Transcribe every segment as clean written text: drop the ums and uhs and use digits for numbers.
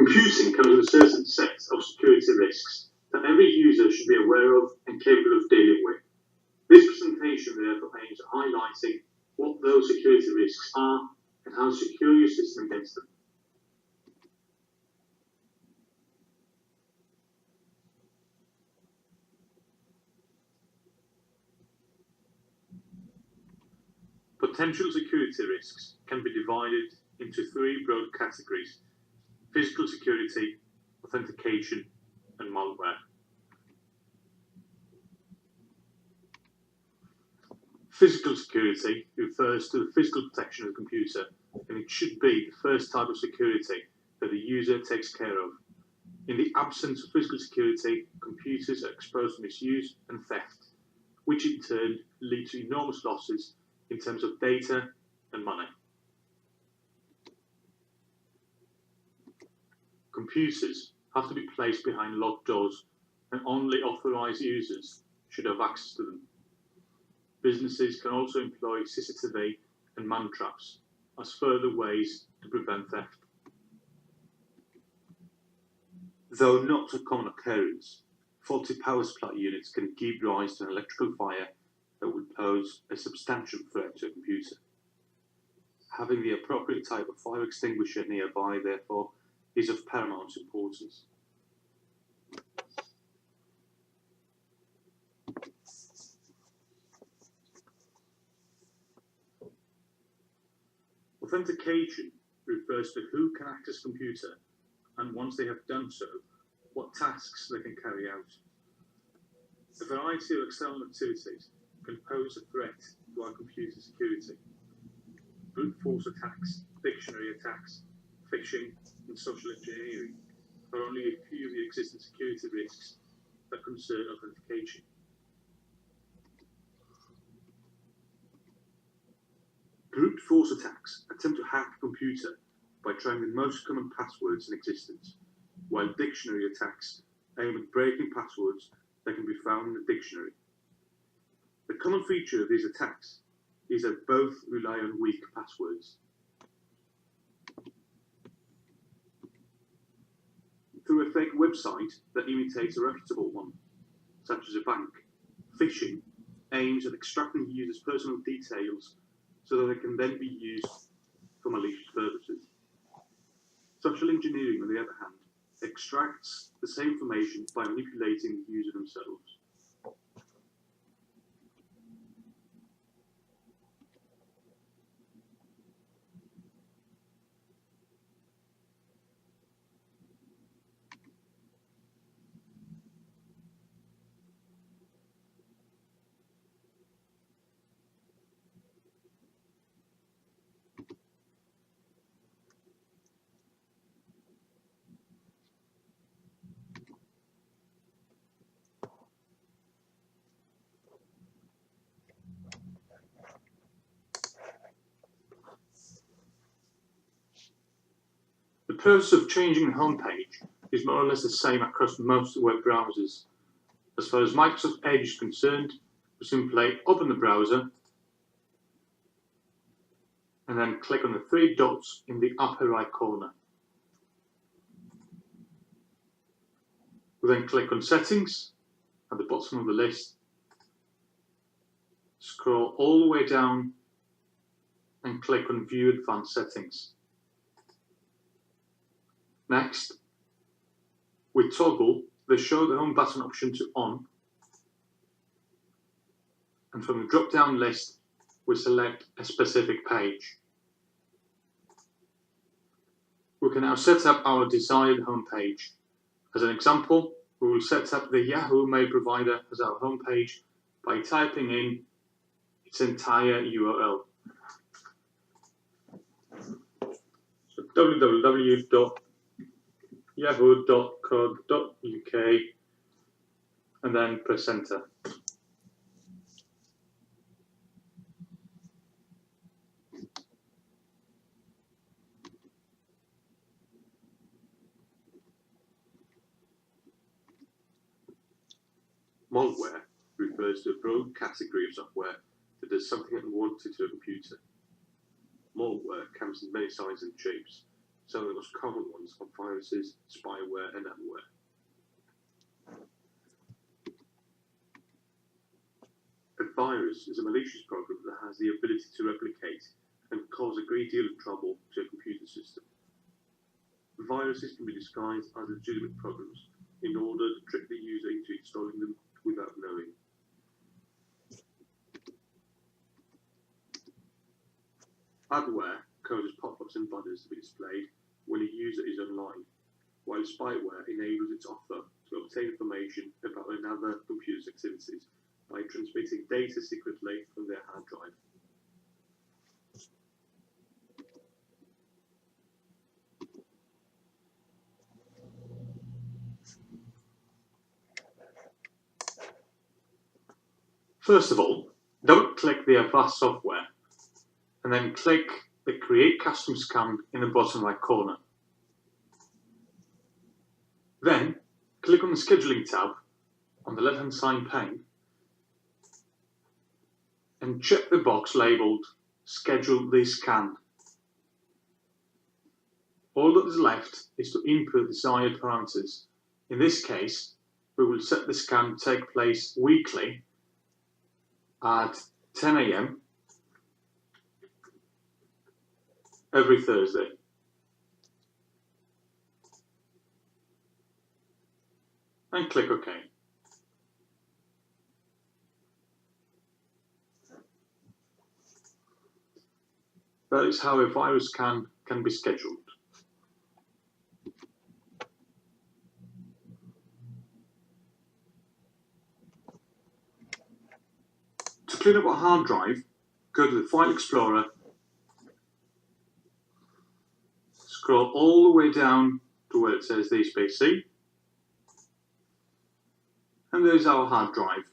Computing comes with a certain set of security risks that every user should be aware of and capable of dealing with. This presentation therefore aims at highlighting what those security risks are and how to secure your system against them. Potential security risks can be divided into three broad categories: physical security, authentication, and malware. Physical security refers to the physical protection of the computer, and it should be the first type of security that the user takes care of. In the absence of physical security, computers are exposed to misuse and theft, which in turn lead to enormous losses in terms of data and money. Computers have to be placed behind locked doors, and only authorized users should have access to them. Businesses can also employ CCTV and man traps as further ways to prevent theft. Though not a common occurrence, faulty power supply units can give rise to an electrical fire that would pose a substantial threat to a computer. Having the appropriate type of fire extinguisher nearby, therefore, is of paramount importance. Authentication refers to who can access a computer, and once they have done so, what tasks they can carry out. A variety of external activities can pose a threat to our computer security. Brute force attacks, dictionary attacks, phishing, and social engineering are only a few of the existing security risks that concern authentication. Brute force attacks attempt to hack a computer by trying the most common passwords in existence, while dictionary attacks aim at breaking passwords that can be found in the dictionary. The common feature of these attacks is that both rely on weak passwords. Through a fake website that imitates a reputable one, such as a bank, phishing aims at extracting the user's personal details so that they can then be used for malicious purposes. Social engineering, on the other hand, extracts the same information by manipulating the user themselves. The process of changing the home page is more or less the same across most web browsers. As far as Microsoft Edge is concerned, we simply open the browser and then click on the three dots in the upper right corner. We then click on Settings at the bottom of the list, scroll all the way down and click on View Advanced Settings. Next, we toggle the Show the Home button option to On, and from the drop-down list, we select a specific page. We can now set up our desired home page. As an example, we will set up the Yahoo Mail Provider as our home page by typing in its entire URL. So www.yahoo.co.uk and then press enter. Malware refers to a broad category of software that does something unwanted to a computer. Malware comes in many sizes and shapes, some of the most common ones are viruses, spyware, and malware. A virus is a malicious program that has the ability to replicate and cause a great deal of trouble to a computer system. Viruses can be disguised as legitimate programs in order to trick the user into installing them without knowing. Adware causes pop-ups and buttons to be displayed when a user is online, while spyware enables its author to obtain information about another computer's activities by transmitting data secretly from their hard drive. First of all, double-click the Avast software and then click the Create Custom Scan in the bottom right corner. Then, click on the Scheduling tab on the left-hand side pane and check the box labelled Schedule this scan. All that is left is to input desired parameters. In this case, we will set the scan to take place weekly at 10 AM every Thursday. And click OK. That is how a virus scan can be scheduled. To clean up our hard drive, go to the File Explorer, scroll all the way down to where it says DSpace-C, and there's our hard drive,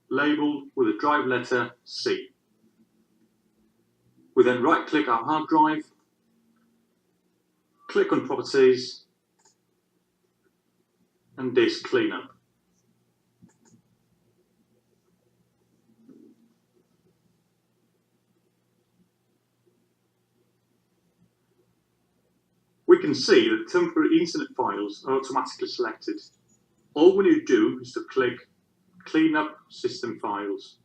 labelled with a drive letter C. We then right-click our hard drive, click on Properties, and Disk Cleanup. We can see that temporary internet files are automatically selected. All we need to do is to click Clean Up System Files.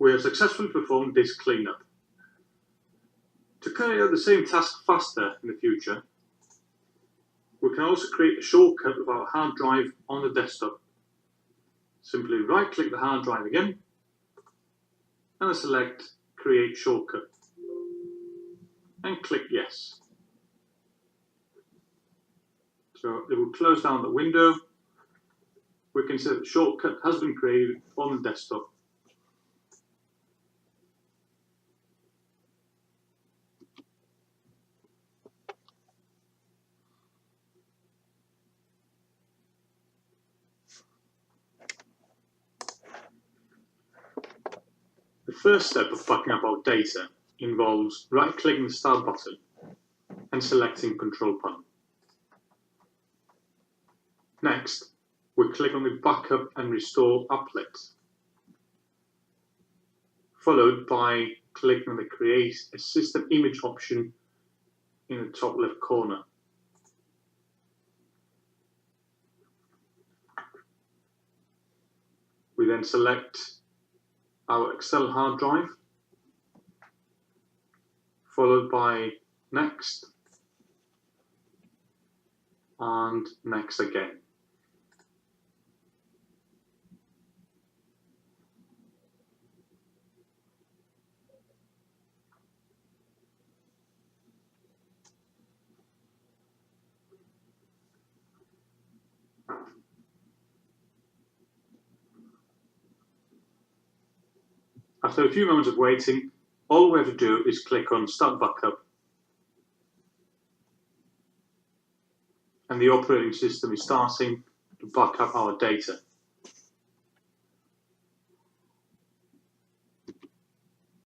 We have successfully performed disk cleanup. To carry out the same task faster in the future, we can also create a shortcut of our hard drive on the desktop. Simply right-click the hard drive again and select Create Shortcut and click Yes. So it will close down the window. We can see that the shortcut has been created on the desktop. The first step of backing up our data involves right-clicking the Start button and selecting Control Panel. Next, we click on the Backup and Restore Applet, followed by clicking on the Create a System Image option in the top left corner. We then select our Excel hard drive, followed by Next, and Next again. After a few moments of waiting, all we have to do is click on Start Backup, and the operating system is starting to back up our data.